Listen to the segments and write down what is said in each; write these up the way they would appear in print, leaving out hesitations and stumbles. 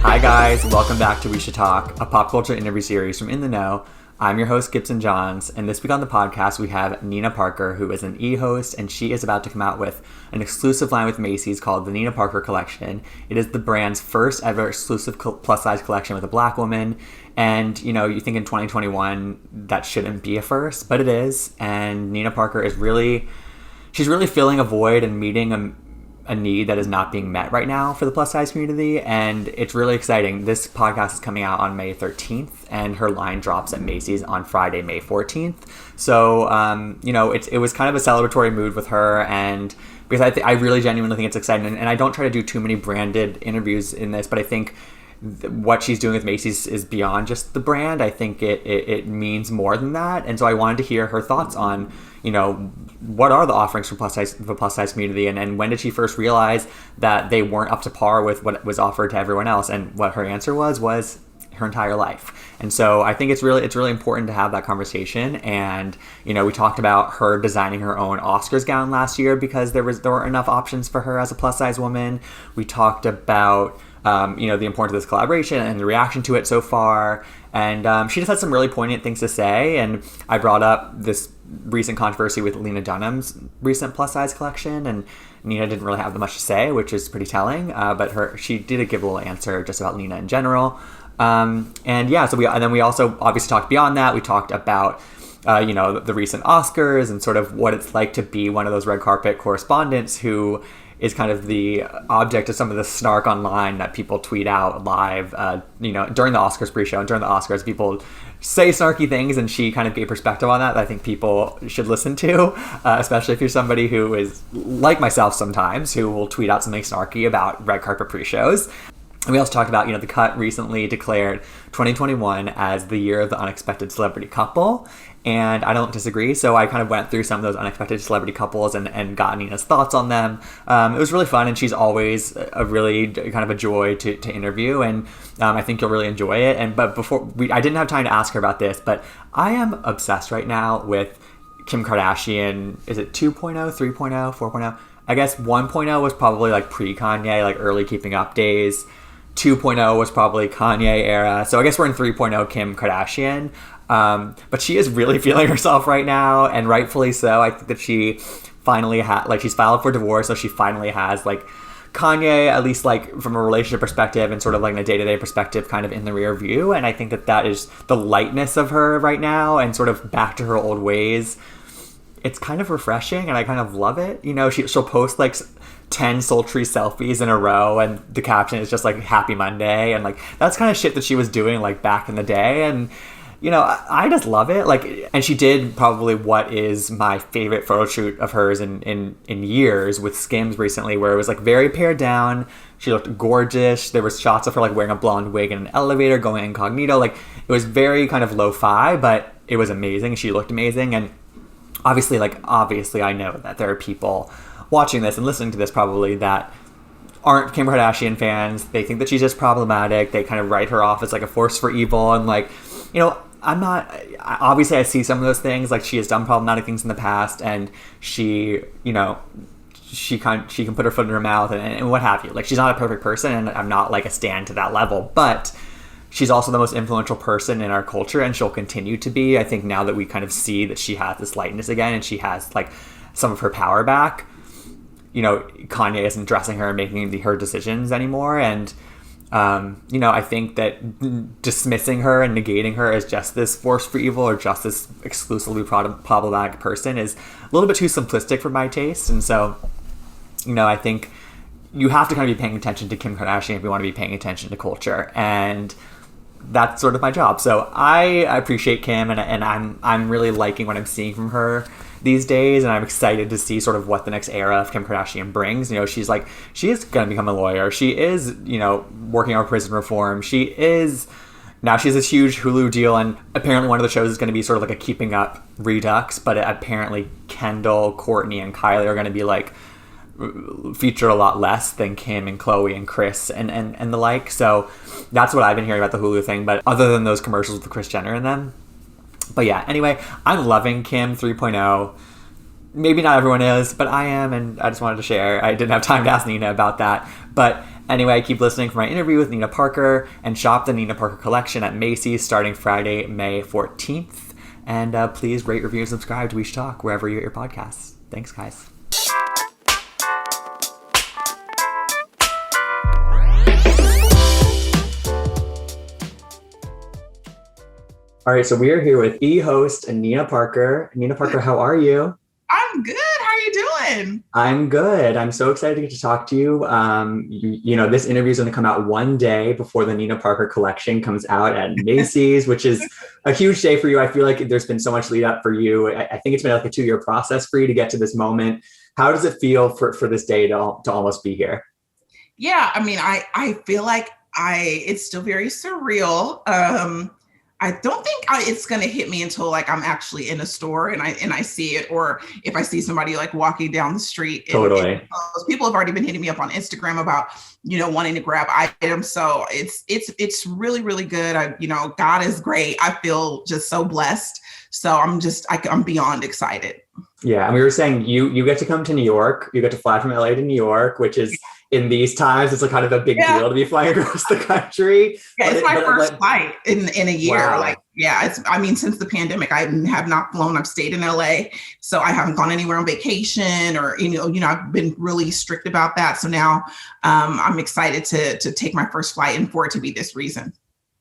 Hi guys, welcome back to We Should Talk, a pop culture interview series from In the Know. I'm your host, Gibson Johns, and this week on the podcast we have Nina Parker, who is an e-host, and she is about to come out with an exclusive line with Macys called the Nina Parker Collection. It is the brand's first ever exclusive plus-size collection with a black woman, and you think in 2021 that shouldn't be a first, but it is, and Nina Parker is she's really filling a void and meeting a need that is not being met right now for the plus size community, and it's really exciting. This podcast is coming out on May 13th, and her line drops at Macys on Friday, May 14th. So, it was kind of a celebratory mood with her, and because I really genuinely think it's exciting, and I don't try to do too many branded interviews in this, but I think what she's doing with Macys is beyond just the brand. I think it means more than that, and so I wanted to hear her thoughts on what are the offerings for the plus size community, and when did she first realize that they weren't up to par with what was offered to everyone else? And what her answer was her entire life. And so I think it's really important to have that conversation. And we talked about her designing her own Oscars gown last year because there weren't enough options for her as a plus size woman. We talked about the importance of this collaboration and the reaction to it so far. And she just had some really poignant things to say. And I brought up this recent controversy with Lena Dunham's recent plus size collection, and Nina didn't really have much to say, which is pretty telling. But she did give a little answer just about Lena in general. So we also obviously talked beyond that. We talked about the recent Oscars and sort of what it's like to be one of those red carpet correspondents who is kind of the object of some of the snark online that people tweet out live, during the Oscars pre-show and during the Oscars, people say snarky things, and she kind of gave perspective on that I think people should listen to, especially if you're somebody who is like myself sometimes, who will tweet out something snarky about red carpet pre-shows. And we also talked about, The Cut recently declared 2021 as the year of the unexpected celebrity couple. And I don't disagree. So I kind of went through some of those unexpected celebrity couples and got Nina's thoughts on them. It was really fun, and she's always a really kind of a joy to interview. And I think you'll really enjoy it. But I didn't have time to ask her about this, but I am obsessed right now with Kim Kardashian. Is it 2.0, 3.0, 4.0? I guess 1.0 was probably like pre-Kanye, like early Keeping Up days. 2.0 was probably Kanye era. So I guess we're in 3.0 Kim Kardashian. But she is really feeling herself right now, and rightfully so. I think that she finally she's filed for divorce, so she finally has Kanye, at least from a relationship perspective and sort of in a day-to-day perspective, kind of in the rear view. And I think that is the lightness of her right now, and sort of back to her old ways. It's kind of refreshing, and I kind of love it. She'll post 10 sultry selfies in a row, and the caption is just Happy Monday, and that's kind of shit that she was doing back in the day. And I just love it. And she did probably what is my favorite photo shoot of hers in years with Skims recently, where it was very pared down. She looked gorgeous. There was shots of her wearing a blonde wig in an elevator, going incognito. It was very kind of lo-fi, but it was amazing. She looked amazing. And obviously I know that there are people watching this and listening to this probably that aren't Kim Kardashian fans. They think that she's just problematic. They kind of write her off as a force for evil. And I'm not, obviously I see some of those things. She has done problematic things in the past, and she can put her foot in her mouth and what have you. She's not a perfect person, and I'm not a stan to that level, but she's also the most influential person in our culture, and she'll continue to be. I think now that we kind of see that she has this lightness again, and she has some of her power back, Kanye isn't dressing her and making her decisions anymore. And I think that dismissing her and negating her as just this force for evil or just this exclusively problematic person is a little bit too simplistic for my taste. And so, I think you have to kind of be paying attention to Kim Kardashian if you want to be paying attention to culture. And that's sort of my job. So I appreciate Kim, and I'm really liking what I'm seeing from her these days, and I'm excited to see sort of what the next era of Kim Kardashian brings. She is going to become a lawyer. She is, working on prison reform. She has this huge Hulu deal, and apparently one of the shows is going to be sort of a Keeping Up redux, but apparently Kendall, Courtney, and Kylie are going to be feature a lot less than Kim and Khloe and Chris and the like. So that's what I've been hearing about the Hulu thing, but other than those commercials with Kris Jenner in them. But yeah, anyway, I'm loving Kim 3.0. Maybe not everyone is, but I am, and I just wanted to share. I didn't have time to ask Nina about that. But Anyway, keep listening for my interview with Nina Parker and shop the Nina Parker collection at Macys starting Friday, May 14th. And please rate, review, and subscribe to We Should Talk wherever you get your podcasts. Thanks, guys. All right, so we are here with e-host Nina Parker. Nina Parker, how are you? I'm good. How are you doing? I'm good. I'm so excited to get to talk to you. You know, this interview is going to come out one day before the Nina Parker collection comes out at Macys, which is a huge day for you. I feel like there's been so much lead up for you. I think it's been like a 2-year process for you to get to this moment. How does it feel for this day to almost be here? Yeah, I mean, I feel like it's still very surreal. I don't think it's going to hit me until like I'm actually in a store and I see it, or if I see somebody like walking down the street. Totally. And people have already been hitting me up on Instagram about, wanting to grab items. So it's really, really good. God is great. I feel just so blessed. So I'm beyond excited. Yeah. And we were saying you get to come to New York. You get to fly from LA to New York, which is in these times, it's a kind of a big deal to be flying across the country. Yeah, it's my first flight in a year. Wow. Since the pandemic, I have not flown. I've stayed in LA. So I haven't gone anywhere on vacation or, I've been really strict about that. So now I'm excited to take my first flight and for it to be this reason.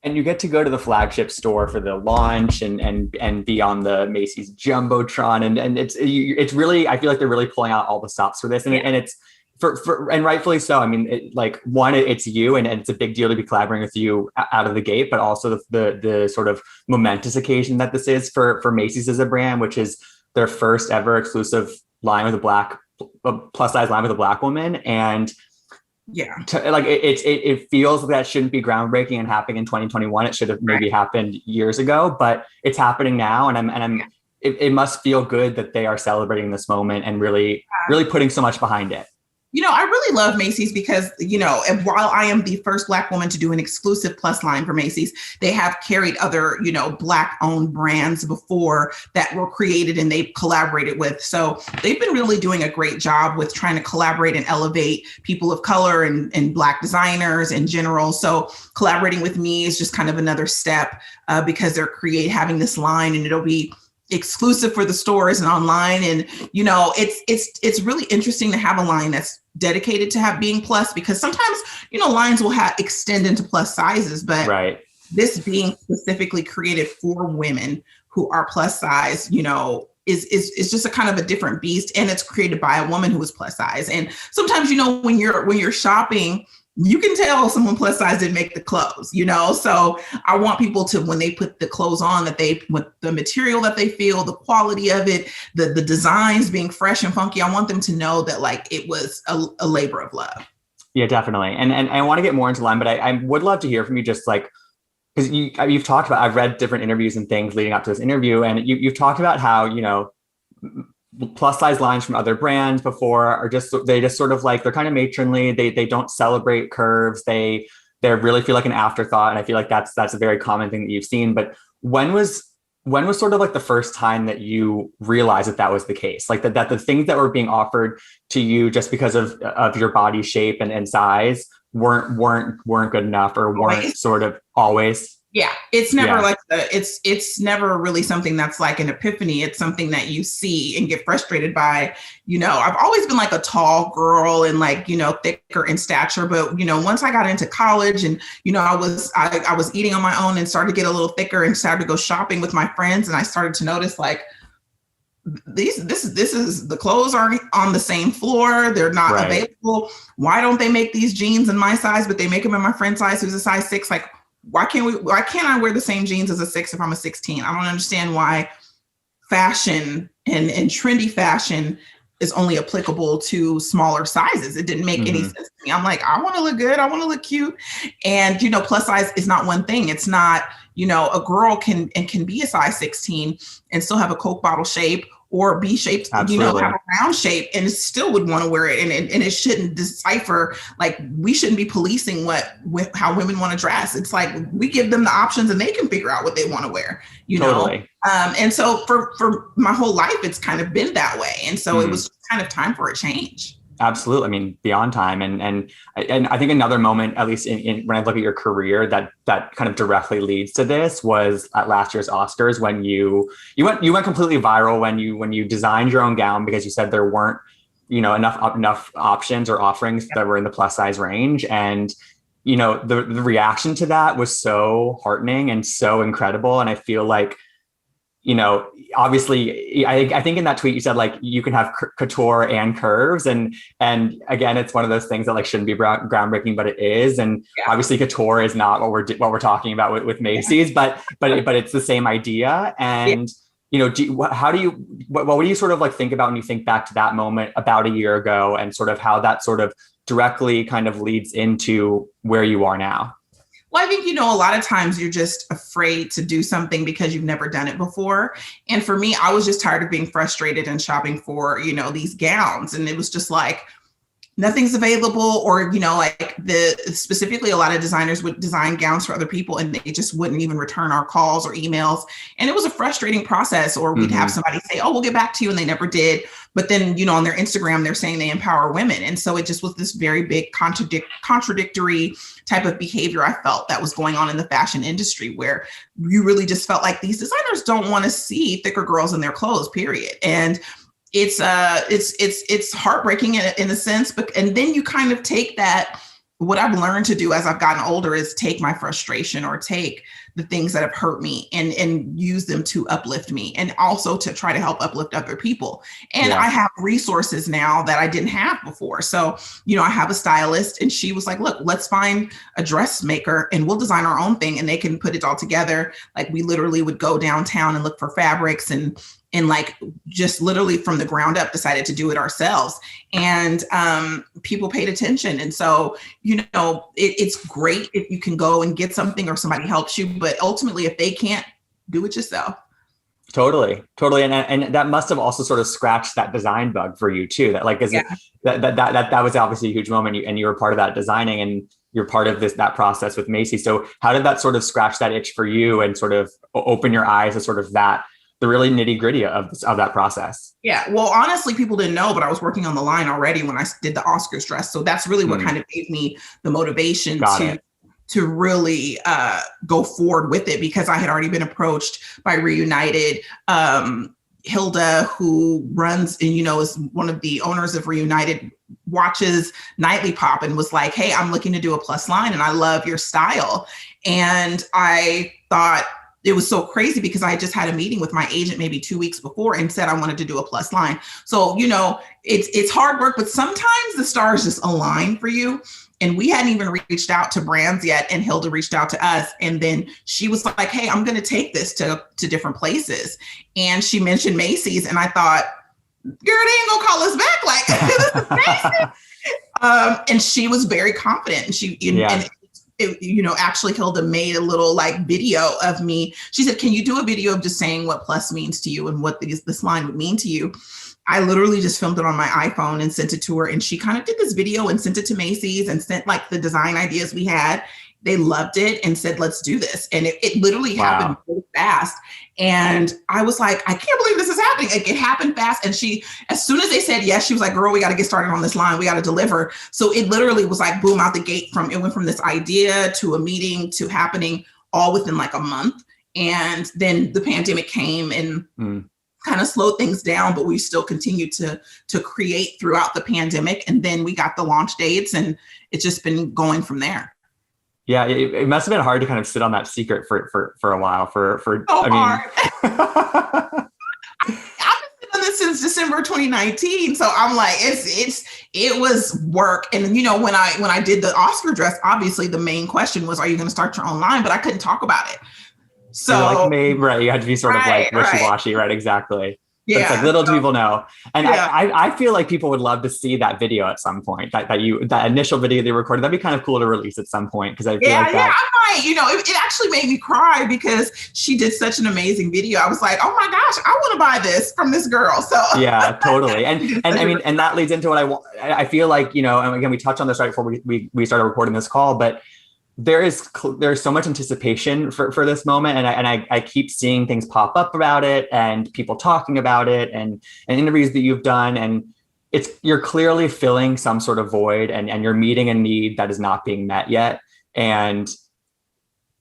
And you get to go to the flagship store for the launch and be on the Macys Jumbotron. And it's really, I feel like they're really pulling out all the stops for this. And it's, and rightfully so. I mean, it's you, and it's a big deal to be collaborating with you out of the gate, but also the sort of momentous occasion that this is for Macys as a brand, which is their first ever exclusive line with plus size line with a Black woman. And it feels like that shouldn't be groundbreaking and happening in 2021. It should have maybe happened years ago, but it's happening now. It must feel good that they are celebrating this moment and really putting so much behind it. I really love Macys because, and while I am the first Black woman to do an exclusive plus line for Macys, they have carried other, Black owned brands before that were created and they've collaborated with. So they've been really doing a great job with trying to collaborate and elevate people of color and Black designers in general. So collaborating with me is just kind of another step because they're having this line, and it'll be exclusive for the stores and online. And, it's really interesting to have a line that's dedicated to being plus, because sometimes, lines will extend into plus sizes, but this being specifically created for women who are plus size, is just a kind of a different beast. And it's created by a woman who is plus size. And sometimes, when you're shopping, you can tell someone plus size didn't make the clothes, So I want people to, when they put the clothes on, with the material that they feel, the quality of it, the designs being fresh and funky, I want them to know that it was a labor of love. Yeah, definitely. And I want to get more into line, but I would love to hear from you, just because you've talked about, I've read different interviews and things leading up to this interview, and you've talked about how, plus size lines from other brands before are they just sort of they're kind of matronly. They don't celebrate curves. They really feel like an afterthought. And I feel like that's a very common thing that you've seen. But when was sort of the first time that you realized that was the case? That the things that were being offered to you just because of your body shape and size weren't good enough, or weren't sort of always. Yeah, it's never it's never really something that's like an epiphany. It's something that you see and get frustrated by. I've always been a tall girl and thicker in stature, but once I got into college and I was eating on my own and started to get a little thicker and started to go shopping with my friends, and I started to notice this is the clothes aren't on the same floor. They're not available. Why don't they make these jeans in my size, but they make them in my friend's size who's a size 6? Why can't I wear the same jeans as a 6 if I'm a 16? I don't understand why fashion and trendy fashion is only applicable to smaller sizes. It didn't make any sense to me. I'm I want to look good. I want to look cute. And, plus size is not one thing. It's not, a girl can be a size 16 and still have a Coke bottle shape, or B shaped, have a round shape, and still would want to wear it. And it shouldn't decipher, we shouldn't be policing how women want to dress. It's we give them the options and they can figure out what they want to wear, Totally. And so for my whole life, it's kind of been that way. And so it was kind of time for a change. Absolutely. I mean, beyond time. And I think another moment, at least when I look at your career, that kind of directly leads to this was at last year's Oscars when you went completely viral when you designed your own gown because you said there weren't, enough options or offerings that were in the plus size range. And the reaction to that was so heartening and so incredible. And I feel like, obviously, I think in that tweet you said like you can have couture and curves, and again, it's one of those things that like shouldn't be groundbreaking, but it is. And obviously, couture is not what we're talking about with Macys, but it's the same idea. And what do you sort of like think about when you think back to that moment about a year ago, and sort of how that sort of directly kind of leads into where you are now? Well, I think, a lot of times you're just afraid to do something because you've never done it before. And for me, I was just tired of being frustrated and shopping for, these gowns. And it was just like, nothing's available, or, specifically a lot of designers would design gowns for other people and they just wouldn't even return our calls or emails. And it was a frustrating process, or we'd have somebody say, oh, we'll get back to you. And they never did. But then, on their Instagram, they're saying they empower women. And so it just was this very big contradictory type of behavior I felt that was going on in the fashion industry, where you really just felt like these designers don't want to see thicker girls in their clothes, period. And it's heartbreaking in a sense, but and then you kind of take that. What I've learned to do as I've gotten older is take my frustration or take the things that have hurt me and use them to uplift me, and also to try to help uplift other people. And I have resources now that I didn't have before. So, I have a stylist, and she was like, look, let's find a dressmaker and we'll design our own thing, and they can put it all together. Like, we literally would go downtown and look for fabrics and like just literally from the ground up decided to do it ourselves. And people paid attention. And so, it's great if you can go and get something or somebody helps you, but ultimately if they can't, do it yourself. Totally. And that must have also sort of scratched that design bug for you too. That like, that was obviously a huge moment, and you were part of that designing, and you're part of that process with Macy. So how did that sort of scratch that itch for you and sort of open your eyes to sort of the really nitty gritty of that process? Yeah. Well, honestly, people didn't know, but I was working on the line already when I did the Oscars dress. So that's really what kind of gave me the motivation to really go forward with it, because I had already been approached by Reunited. Hilda, who runs and, is one of the owners of Reunited, watches Nightly Pop and was like, hey, I'm looking to do a plus line and I love your style. And I thought, it was so crazy because I just had a meeting with my agent maybe 2 weeks before and said I wanted to do a plus line. So, it's hard work, but sometimes the stars just align for you. And we hadn't even reached out to brands yet. And Hilda reached out to us. And then she was like, hey, I'm going to take this to different places. And she mentioned Macys. And I thought, girl, they ain't going to call us back. Like, this is Macys. And she was very confident. And actually Hilda made a little like video of me. She said, can you do a video of just saying what plus means to you and what this line would mean to you? I literally just filmed it on my iPhone and sent it to her. And she kind of did this video and sent it to Macys and sent like the design ideas we had. They loved it and said, let's do this. And it literally happened really fast. And I was like, I can't believe this is happening. Like, it happened fast. And she, as soon as they said yes, she was like, girl, we got to get started on this line. We got to deliver. So it literally was like, boom, out the gate. It went from this idea to a meeting to happening all within like a month. And then the pandemic came and kind of slowed things down, but we still continued to create throughout the pandemic. And then we got the launch dates, and it's just been going from there. Yeah, it must have been hard to kind of sit on that secret for a while. Hard. I've been sitting on this since December 2019, so I'm like, it was work. And when I did the Oscar dress, obviously the main question was, are you going to start your own line? But I couldn't talk about it. So like, maybe, right, you had to be sort of like wishy-washy, right? Exactly. Yeah. But it's like, little do people know. And I feel like people would love to see that video at some point, that initial video they recorded. That'd be kind of cool to release at some point. Cause I feel like that. I might, it actually made me cry because she did such an amazing video. I was like, oh my gosh, I want to buy this from this girl. So yeah, totally. And I mean, and that leads into what I want. I feel like, and again, we touched on this right before we started recording this call, but there's so much anticipation for this moment. And I keep seeing things pop up about it and people talking about it and interviews that you've done. And you're clearly filling some sort of void, and you're meeting a need that is not being met yet. And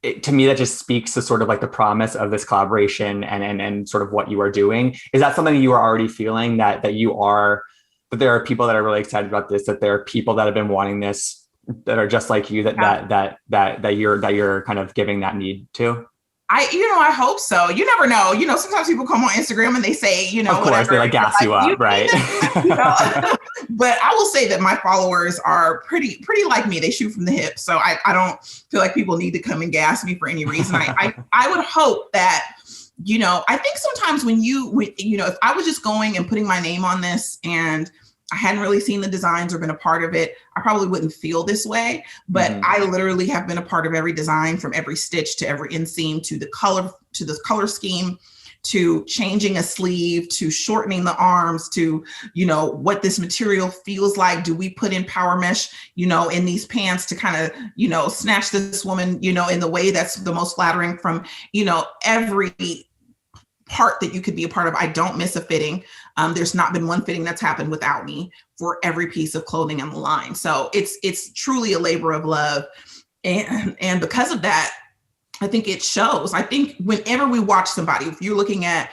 to me, that just speaks to sort of like the promise of this collaboration and sort of what you are doing. Is that something you are already feeling, that there are people that are really excited about this, that there are people that have been wanting this, that are just like you, that you're kind of giving that need to? I hope so. You never know. Sometimes people come on Instagram and they say, of course, whatever. they like gas you up, right? But I will say that my followers are pretty like me. They shoot from the hip. So I don't feel like people need to come and gas me for any reason. I would hope that, I think sometimes when if I was just going and putting my name on this and I hadn't really seen the designs or been a part of it, I probably wouldn't feel this way. But I literally have been a part of every design, from every stitch to every inseam to the color scheme, to changing a sleeve, to shortening the arms, to, what this material feels like. Do we put in power mesh, in these pants to kind of, snatch this woman, in the way that's the most flattering from, every part that you could be a part of. I don't miss a fitting. There's not been one fitting that's happened without me for every piece of clothing on the line. So it's truly a labor of love. And because of that, I think it shows. I think whenever we watch somebody, if you're looking at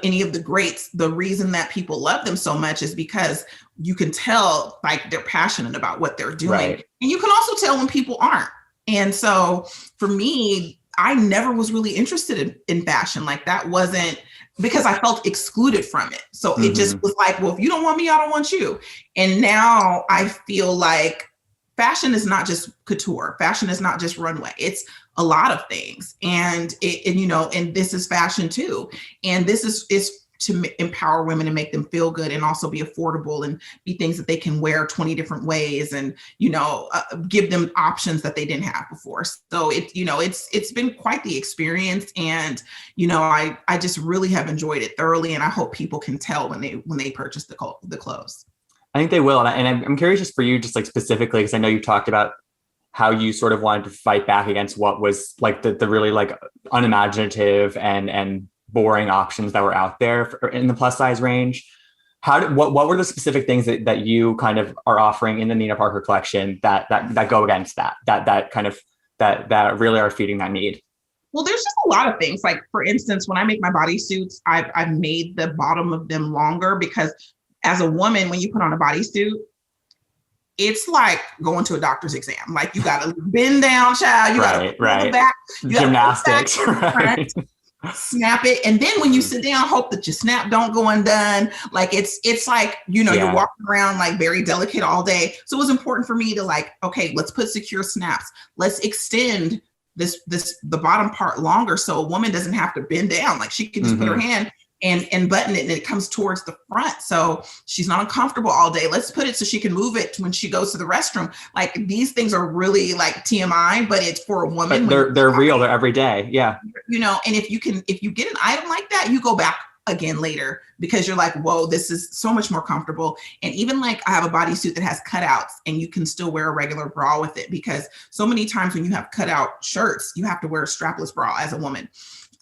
any of the greats, the reason that people love them so much is because you can tell like they're passionate about what they're doing. Right. And you can also tell when people aren't. And so for me, I never was really interested in fashion. Like, that wasn't, because I felt excluded from it. So it just was like, well, if you don't want me, I don't want you. And now I feel like fashion is not just couture. Fashion is not just runway. It's a lot of things. And and this is fashion too. And this is to empower women and make them feel good, and also be affordable and be things that they can wear 20 different ways, and, give them options that they didn't have before. So it's been quite the experience. And, I just really have enjoyed it thoroughly. And I hope people can tell when they purchase the clothes. I think they will. And I'm curious just for you, just like specifically, because I know you talked about how you sort of wanted to fight back against what was like the really like unimaginative and boring options that were out there in the plus size range. What were the specific things that you kind of are offering in the Nina Parker collection that go against that really are feeding that need? Well, there's just a lot of things. Like, for instance, when I make my bodysuits, I've made the bottom of them longer, because as a woman, when you put on a bodysuit, it's like going to a doctor's exam. Like, you got to bend down, child. You got to pull the back. Gymnastics, right? Snap it. And then when you sit down, hope that your snap don't go undone. Like, it's like, you're walking around like very delicate all day. So it was important for me to like, okay, let's put secure snaps. Let's extend the bottom part longer, so a woman doesn't have to bend down. Like, she can just put her hand and button it, and it comes towards the front, so she's not uncomfortable all day. Let's put it so she can move it when she goes to the restroom. Like, these things are really like TMI, but it's for a woman. But they're real. They're every day. Yeah. And if you get an item like that, you go back again later, because you're like, whoa, this is so much more comfortable. And even like, I have a bodysuit that has cutouts, and you can still wear a regular bra with it, because so many times when you have cutout shirts, you have to wear a strapless bra as a woman.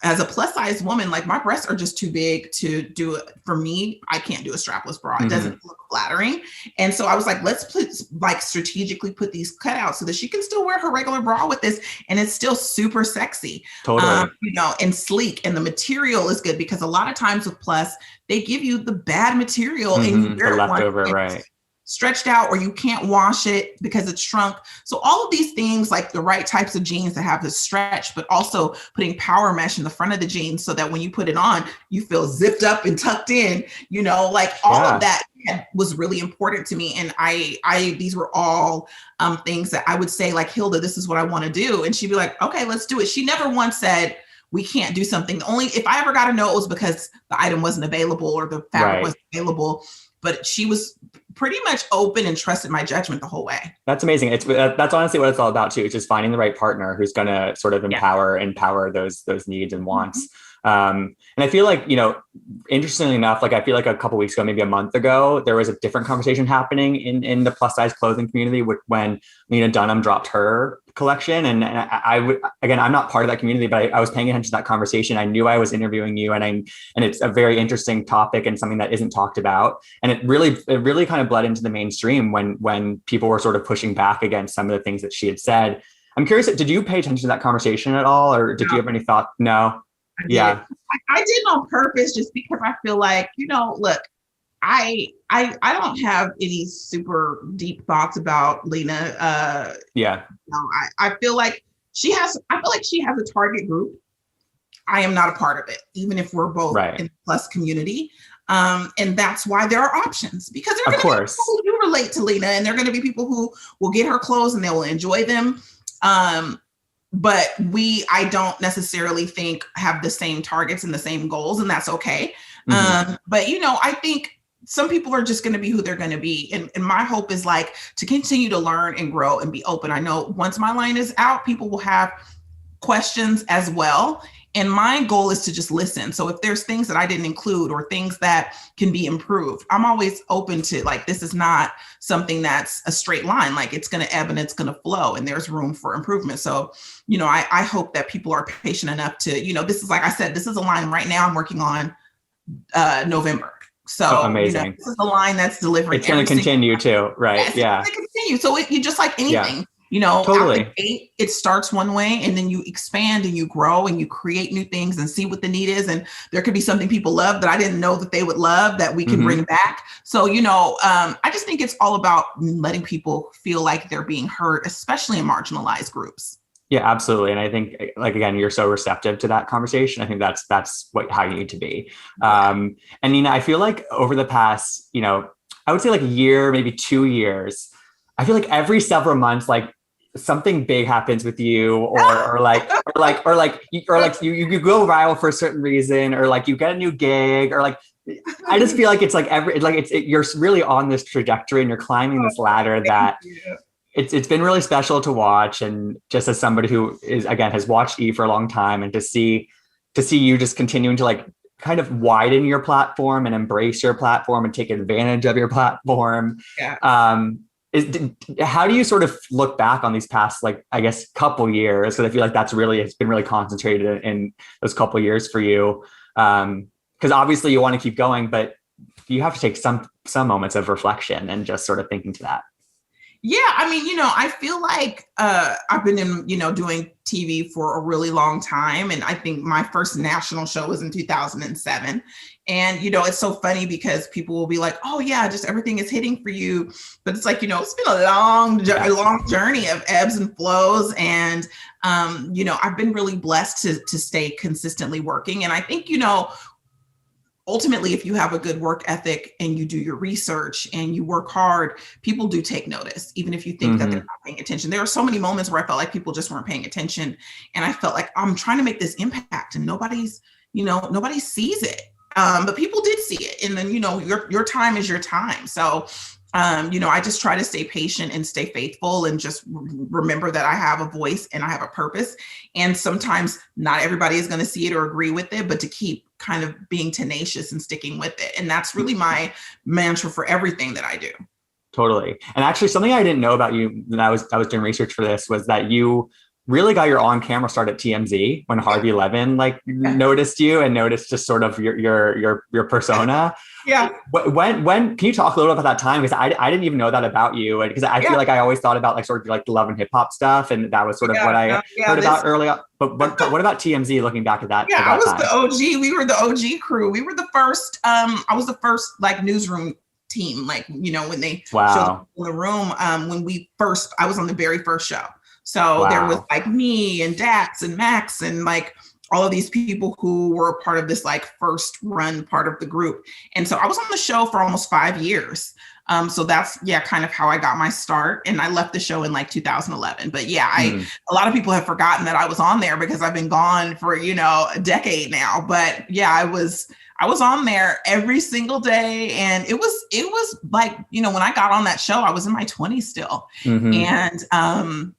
As a plus size woman, like, my breasts are just too big to do it. For me, I can't do a strapless bra. It doesn't look flattering. And so I was like, let's strategically put these cutouts so that she can still wear her regular bra with this, and it's still super sexy. Totally. And sleek. And the material is good, because a lot of times with plus, they give you the bad material and you wear the leftover, right? Stretched out, or you can't wash it because it's shrunk. So all of these things, like the right types of jeans that have the stretch, but also putting power mesh in the front of the jeans so that when you put it on, you feel zipped up and tucked in, like all of that was really important to me. And these were all things that I would say, like, Hilda, this is what I want to do. And she'd be like, okay, let's do it. She never once said, we can't do something. Only if I ever got to know, it was because the item wasn't available or the fabric wasn't available. But she was pretty much open and trusted my judgment the whole way. That's amazing. That's honestly what it's all about too. It's just finding the right partner who's going to sort of empower those needs and wants. And I feel like, interestingly enough, like I feel like a couple weeks ago, maybe a month ago, there was a different conversation happening in the plus size clothing community when Lena Dunham dropped her collection. And I would, again, I'm not part of that community, but I was paying attention to that conversation. I knew I was interviewing you, and it's a very interesting topic and something that isn't talked about. And it really kind of bled into the mainstream when people were sort of pushing back against some of the things that she had said. I'm curious, did you pay attention to that conversation at all? Or did you have any thought? No. Yeah. I did on purpose just because I feel like, look, I don't have any super deep thoughts about Lena. I feel like she has a target group. I am not a part of it, even if we're both in the plus community. And that's why there are options, because there are going to be people who do relate to Lena, and there are going to be people who will get her clothes and they will enjoy them. But I don't necessarily think have the same targets and the same goals, and that's okay. Mm-hmm. But I think some people are just going to be who they're going to be. And my hope is like to continue to learn and grow and be open. I know once my line is out, people will have questions as well. And my goal is to just listen. So if there's things that I didn't include or things that can be improved, I'm always open to, like, this is not something that's a straight line. Like, it's going to ebb and it's going to flow, and there's room for improvement. So, I hope that people are patient enough to, this is, like I said, this is a line right now I'm working on November. So amazing. This is a line that's delivering. It's going to continue too, right? Yes, yeah. It's going to continue. So you just like anything. Yeah. Totally. Out the gate, it starts one way, and then you expand and you grow and you create new things and see what the need is. And there could be something people love that I didn't know that they would love that we can bring back. So, I just think it's all about letting people feel like they're being heard, especially in marginalized groups. Yeah, absolutely. And I think, like, again, you're so receptive to that conversation. I think that's how you need to be. And Nina, I feel like over the past, I would say like a year, maybe 2 years, I feel like every several months, like, something big happens with you, or you go viral for a certain reason, or like you get a new gig, or like, I just feel like it's like you're really on this trajectory and you're climbing this ladder that it's been really special to watch. And just as somebody who has watched E for a long time, and to see you just continuing to like kind of widen your platform and embrace your platform and take advantage of your platform. How do you sort of look back on these past, like, I guess, couple years? Because I feel like it's been really concentrated in those couple years for you. Because obviously you want to keep going, but you have to take some moments of reflection and just sort of thinking to that. Yeah, I mean, I feel like I've been doing TV for a really long time. And I think my first national show was in 2007. And, it's so funny because people will be like, oh, yeah, just everything is hitting for you. But it's like, it's been a long journey of ebbs and flows. And, I've been really blessed to stay consistently working. And I think, ultimately, if you have a good work ethic and you do your research and you work hard, people do take notice, even if you think that they're not paying attention. There are so many moments where I felt like people just weren't paying attention. And I felt like I'm trying to make this impact and nobody sees it. But people did see it. And then, your time is your time. So, I just try to stay patient and stay faithful and just remember that I have a voice and I have a purpose. And sometimes not everybody is going to see it or agree with it, but to keep kind of being tenacious and sticking with it. And that's really my mantra for everything that I do. Totally. And actually, something I didn't know about you when I was doing research for this was that you really got your on-camera start at TMZ when Harvey Levin noticed you and noticed just sort of your persona. Yeah. When can you talk a little bit about that time? Because I didn't even know that about you, because I feel like I always thought about like sort of like the love and hip hop stuff, and that was sort of what I heard about early on. But what about TMZ? Looking back at that, I was the OG. We were the OG crew. We were the first. I was the first like newsroom team. Like when they showed up in the room. I was on the very first show. So there was like me and Dax and Max and like all of these people who were part of this like first run part of the group. And so I was on the show for almost 5 years. So that's, kind of how I got my start. And I left the show in like 2011. But a lot of people have forgotten that I was on there because I've been gone for, a decade now. But I was on there every single day. And it was like, when I got on that show, I was in my 20s still. And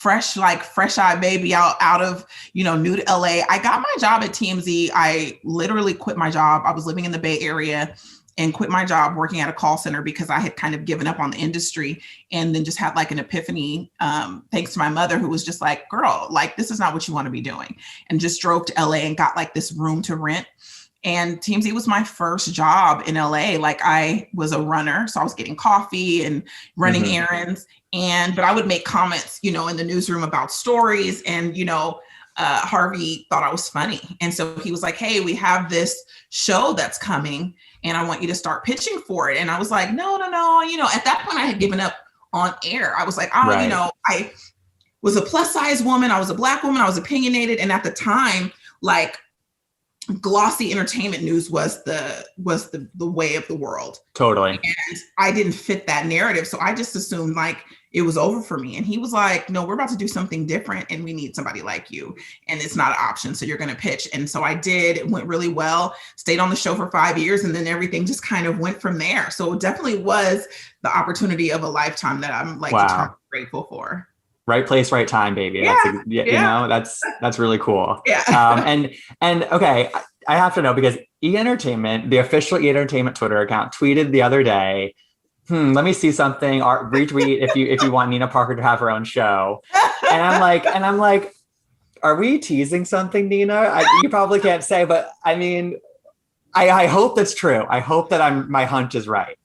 fresh-eyed baby out of, new to LA. I got my job at TMZ. I literally quit my job. I was living in the Bay Area and quit my job working at a call center because I had kind of given up on the industry, and then just had like an epiphany, thanks to my mother, who was just like, girl, like, this is not what you want to be doing. And just drove to LA and got like this room to rent. And TMZ was my first job in LA. Like, I was a runner, so I was getting coffee and running errands. But I would make comments, in the newsroom about stories. And, Harvey thought I was funny. And so he was like, hey, we have this show that's coming and I want you to start pitching for it. And I was like, no. At that point I had given up on air. I was like, I was a plus size woman. I was a Black woman. I was opinionated. And at the time, like, glossy entertainment news was the way of the world. Totally. And I didn't fit that narrative. So I just assumed like it was over for me. And he was like, no, we're about to do something different and we need somebody like you. And it's not an option. So you're going to pitch. And so I did. It went really well, stayed on the show for 5 years, and then everything just kind of went from there. So it definitely was the opportunity of a lifetime that I'm like eternally grateful for. Right place, right time, baby. Yeah. That's really cool. Yeah. And okay, I have to know, because E Entertainment, the official E Entertainment Twitter account, tweeted the other day, let me see something, or retweet if you want Nina Parker to have her own show. And I'm like, are we teasing something, Nina? You probably can't say, but I mean, I hope that's true. I hope that my hunch is right.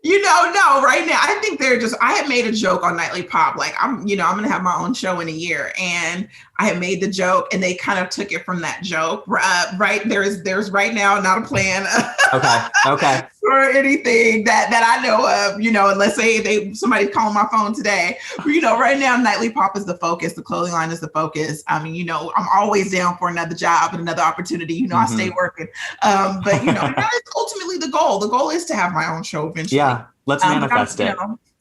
No, right now, I think I had made a joke on Nightly Pop. Like, I'm going to have my own show in a year. And I had made the joke and they kind of took it from that joke. Right. There's right now not a plan. Okay. For anything that I know of, unless somebody's calling my phone today. Right now, Nightly Pop is the focus. The clothing line is the focus. I mean, I'm always down for another job and another opportunity. I stay working. But, that is ultimately the goal. The goal is to have my own show eventually. Yeah. Let's manifest it.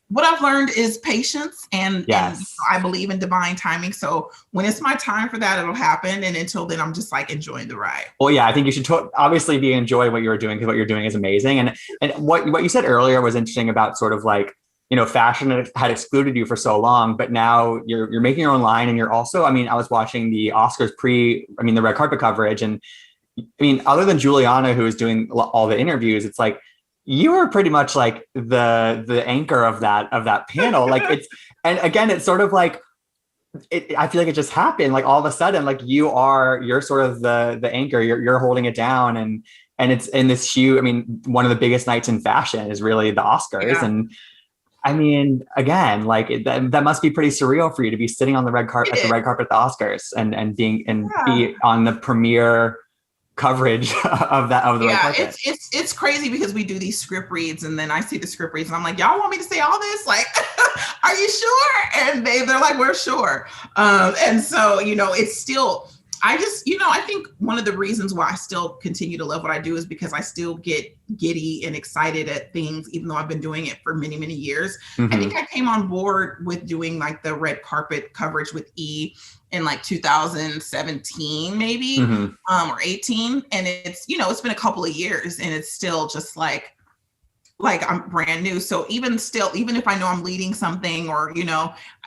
What I've learned is patience, and I believe in divine timing. So when it's my time for that, it'll happen. And until then, I'm just like enjoying the ride. Well, yeah, I think you should obviously be enjoying what you're doing, because what you're doing is amazing. And what you said earlier was interesting about sort of like, fashion had excluded you for so long, but now you're making your own line. And you're also, I mean, I was watching the Oscars the red carpet coverage. And I mean, other than Juliana, who is doing all the interviews, it's like, you were pretty much like the anchor of that panel. Like it's sort of like, I feel like it just happened. Like all of a sudden, like you're sort of the anchor, you're holding it down. And it's in this huge, I mean, one of the biggest nights in fashion is really the Oscars. Yeah. And I mean, again, like that must be pretty surreal for you to be sitting on the red carpet at the red carpet at the Oscars and be on the premiere coverage of the red carpet. It's crazy, because we do these script reads, and then I see the script reads and I'm like, y'all want me to say all this? Like, are you sure? And they're like, we're sure. And so, it's still, I think one of the reasons why I still continue to love what I do is because I still get giddy and excited at things, even though I've been doing it for many, many years. I think I came on board with doing like the red carpet coverage with E in like 2017, maybe, or 18. And it's, it's been a couple of years and it's still just like I'm brand new. So even if I know I'm leading something or,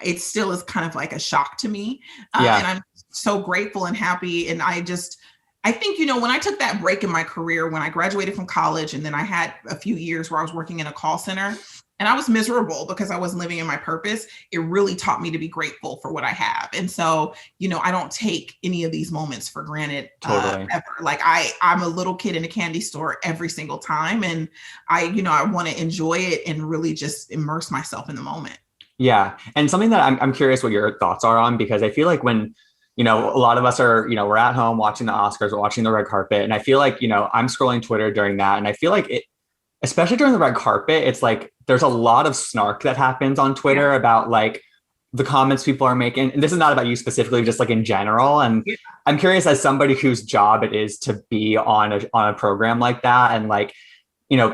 it still is kind of like a shock to me. And I'm so grateful and happy. And I think, when I took that break in my career, when I graduated from college, and then I had a few years where I was working in a call center and I was miserable because I wasn't living in my purpose, it really taught me to be grateful for what I have. And so, I don't take any of these moments for granted. Totally. Ever. Like I'm a little kid in a candy store every single time. And I want to enjoy it and really just immerse myself in the moment. Yeah. And something that I'm curious what your thoughts are on, because I feel like when, a lot of us are, we're at home watching the Oscars, we're watching the red carpet. And I feel like, I'm scrolling Twitter during that. And I feel like especially during the red carpet, it's like, there's a lot of snark that happens on Twitter about like the comments people are making. And this is not about you specifically, just like in general. And I'm curious, as somebody whose job it is to be on a program like that. And like,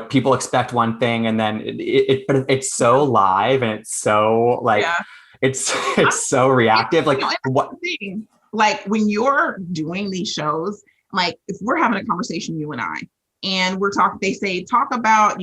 people expect one thing and then but it's so live and it's so like, it's so reactive. Like what? Like when you're doing these shows, like if we're having a conversation, you and I, and we're talking, they say, talk about,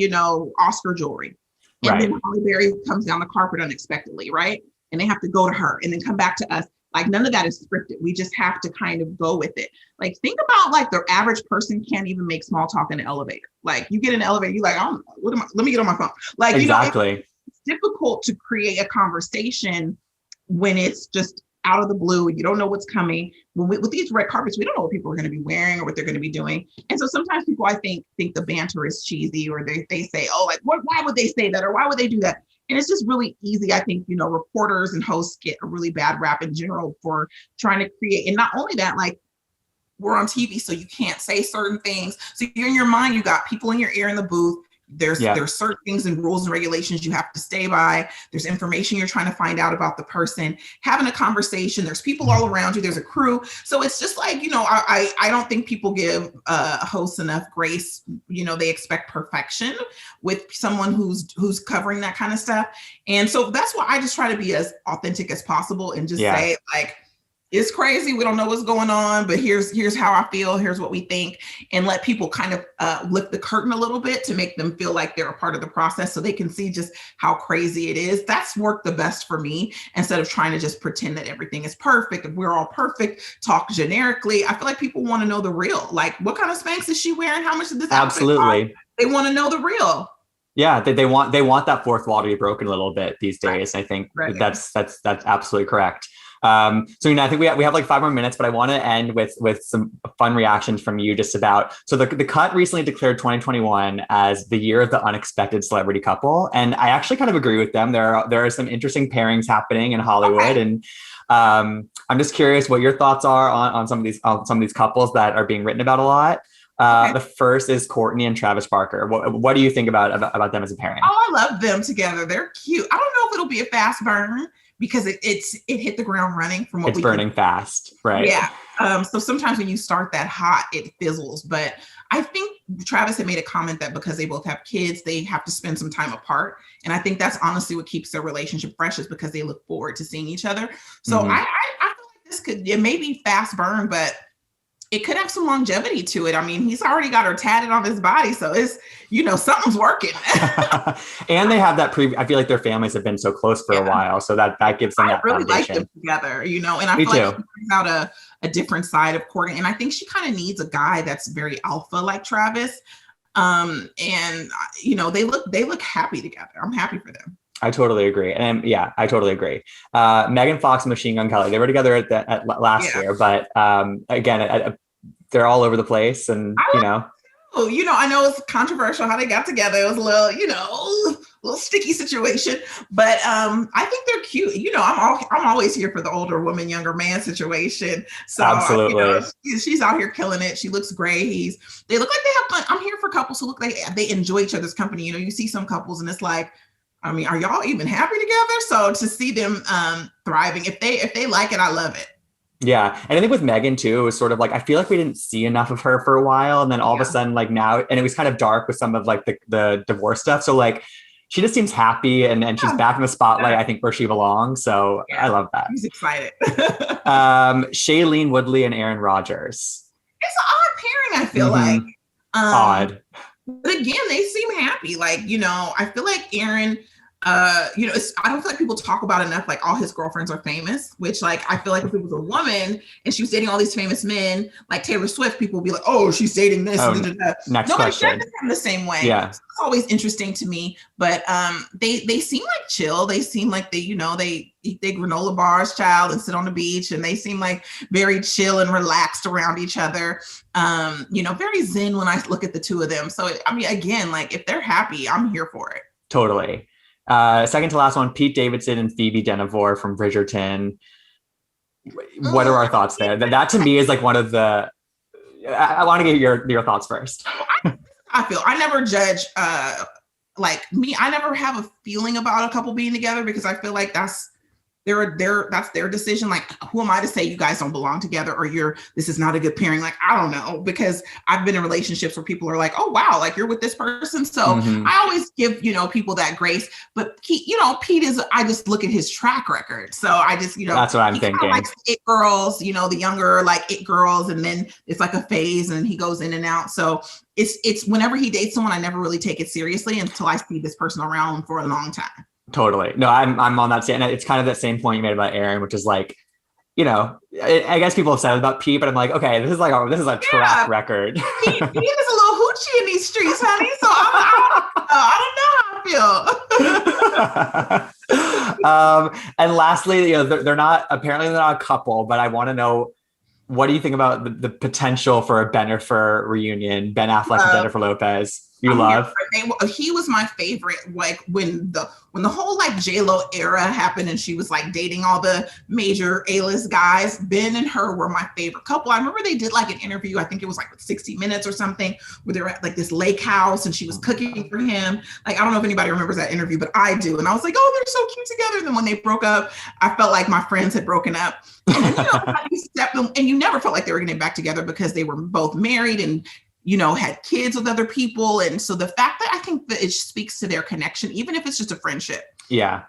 Oscar jewelry. And then Holly Berry comes down the carpet unexpectedly, right? and they have to go to her and then come back to us. Like none of that is scripted. We just have to kind of go with it. Like think about like the average person can't even make small talk in the elevator. Like you get in the elevator, you're like, oh, let me get on my phone. Like, exactly. It's difficult to create a conversation when it's just out of the blue. You don't know what's coming. With these red carpets, we don't know what people are going to be wearing or what they're going to be doing. And so sometimes people, I think the banter is cheesy, or they say, oh, like why would they say that? Or why would they do that? And it's just really easy. I think, reporters and hosts get a really bad rap in general for trying to create. And not only that, like we're on TV, so you can't say certain things. So you're in your mind, you got people in your ear in the booth. There's certain things and rules and regulations you have to stay by. There's information you're trying to find out about the person, having a conversation. There's people all around you. There's a crew. So it's just like, I don't think people give hosts enough grace. They expect perfection with someone who's covering that kind of stuff. And so that's why I just try to be as authentic as possible and just say like, it's crazy. We don't know what's going on, but here's how I feel. Here's what we think, and let people kind of lift the curtain a little bit to make them feel like they're a part of the process, so they can see just how crazy it is. That's worked the best for me, instead of trying to just pretend that everything is perfect. If we're all perfect, talk generically. I feel like people want to know the real. Like, what kind of Spanx is she wearing? How much did this absolutely outfit cost? They want to know the real. Yeah, they want that fourth wall to be broken a little bit these days. Right. I think that's absolutely correct. So I think we have like 5 more minutes, but I want to end with some fun reactions from you just about, so the Cut recently declared 2021 as the year of the unexpected celebrity couple. And I actually kind of agree with them. There are some interesting pairings happening in Hollywood. Okay. And I'm just curious what your thoughts are on some of these couples that are being written about a lot. Okay. The first is Courtney and Travis Barker. What do you think about them as a pairing? Oh, I love them together. They're cute. I don't know if it'll be a fast burn, because it hit the ground running from what it's burning fast, right? Yeah. So sometimes when you start that hot, it fizzles. But I think Travis had made a comment that because they both have kids, they have to spend some time apart. And I think that's honestly what keeps their relationship fresh, is because they look forward to seeing each other. So I feel like it may be fast burn, but it could have some longevity to it. I mean, he's already got her tatted on his body, so it's, something's working. And they have that I feel like their families have been so close for a while, so that gives them that really foundation. Like them together, and I feel like she brings out a different side of Courtney, and I think she kind of needs a guy that's very alpha like Travis. And they look happy together. I'm happy for them. I totally agree. And I totally agree. Megan Fox and Machine Gun Kelly, they were together at last year, but again, they're all over the place, and I know it's controversial how they got together. It was a little sticky situation, but I think they're cute. I'm always here for the older woman, younger man situation. So absolutely, she's out here killing it. She looks great. They look like they have fun. I'm here for couples who look like they enjoy each other's company. You see some couples and it's like, I mean, are y'all even happy together? So to see them thriving, if they like it, I love it. Yeah. And I think with Megan too, it was sort of like, I feel like we didn't see enough of her for a while. And then all of a sudden, like now, and it was kind of dark with some of like the divorce stuff. So like, she just seems happy and she's back in the spotlight, I think, where she belongs. So I love that. She's excited. Shailene Woodley and Aaron Rodgers. It's an odd pairing, I feel like. Odd. But again, they seem happy. Like, I feel like Aaron, I don't feel like people talk about enough, like all his girlfriends are famous, which like, I feel like if it was a woman and she was dating all these famous men, like Taylor Swift, people would be like, oh, she's dating this. Next question. Them the same way. Yeah. So it's always interesting to me, but they seem like chill. They seem like they eat their granola bars, child, and sit on the beach. And they seem like very chill and relaxed around each other. Very zen when I look at the two of them. So, again, like if they're happy, I'm here for it. Totally. Second to last one, Pete Davidson and Phoebe Denevor from Bridgerton. What are our thoughts there? That to me is like one of the, I want to get your thoughts first. I never judge, like me, I never have a feeling about a couple being together, because I feel like that's their decision. Like, who am I to say you guys don't belong together, or this is not a good pairing? Like, I don't know, because I've been in relationships where people are like, oh wow, like you're with this person. So I always give, people that grace, but Pete is, I just look at his track record. So I just, that's what I'm thinking. Likes it girls, the younger, like it girls. And then it's like a phase and he goes in and out. So it's whenever he dates someone, I never really take it seriously until I see this person around for a long time. Totally. No, I'm on that same. It's kind of that same point you made about Aaron, which is like, you know, I guess people have said about Pete, but I'm like, okay, this is a track Yeah, record. he is a little hoochie in these streets, honey. So I don't know how I feel. And lastly, you know, they're not apparently they're not a couple, but I want to know, what do you think about the potential for a Bennifer reunion? Ben Affleck and Jennifer Lopez. You love? He was my favorite. Like when the whole like J-Lo era happened and she was like dating all the major A-list guys, Ben and her were my favorite couple. I remember they did like an interview, I think it was like 60 Minutes or something, where they were at like this lake house and she was cooking for him. Like, I don't know if anybody remembers that interview, but I do. And I was like, oh, they're so cute together. And then when they broke up, I felt like my friends had broken up. And then, and you never felt like they were getting back together because they were both married and had kids with other people. And so the fact that I think that it speaks to their connection, even if it's just a friendship. Yeah.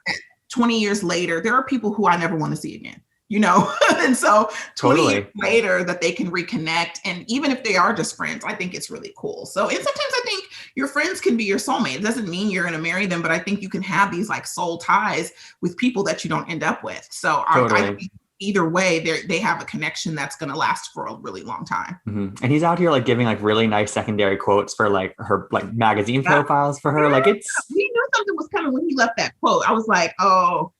20 years later, there are people who I never want to see again, and so 20 years later that they can reconnect. And even if they are just friends, I think it's really cool. So, and sometimes I think your friends can be your soulmate. It doesn't mean you're going to marry them, but I think you can have these like soul ties with people that you don't end up with. So I think either way, they have a connection that's going to last for a really long time. Mm-hmm. And he's out here like giving like really nice secondary quotes for like her like magazine profiles for her. Like we knew something was coming when he left that quote. I was like, oh,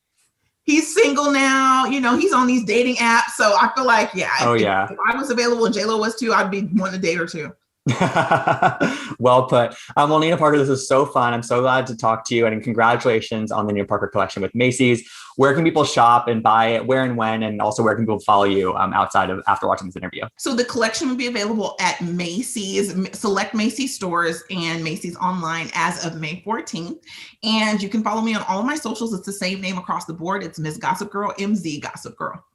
he's single now. He's on these dating apps. So I feel like, if I was available and J-Lo was too, I'd be wanting to date her too. Well put. Well, Lena Parker, this was so fun. I'm so glad to talk to you, and congratulations on the Lena Parker collection with Macys. Where can people shop and buy it? Where and when? And also, where can people follow you outside of after watching this interview? So the collection will be available at Macys, select Macys stores and Macys online as of May 14th. And you can follow me on all of my socials. It's the same name across the board. It's Ms. Gossip Girl, MZ Gossip Girl.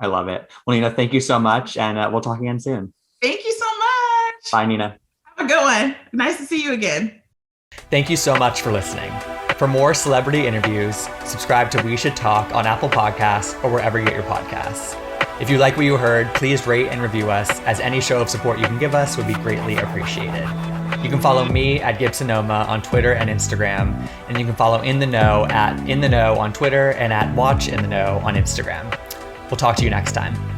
I love it. Well, Lena, thank you so much, and we'll talk again soon. Thank you so much. Bye, Nina. Have a good one. Nice to see you again. Thank you so much for listening. For more celebrity interviews, subscribe to We Should Talk on Apple Podcasts or wherever you get your podcasts. If you like what you heard, please rate and review us, as any show of support you can give us would be greatly appreciated. You can follow me at Gibsonoma on Twitter and Instagram, and you can follow In The Know at In The Know on Twitter and at Watch In The Know on Instagram. We'll talk to you next time.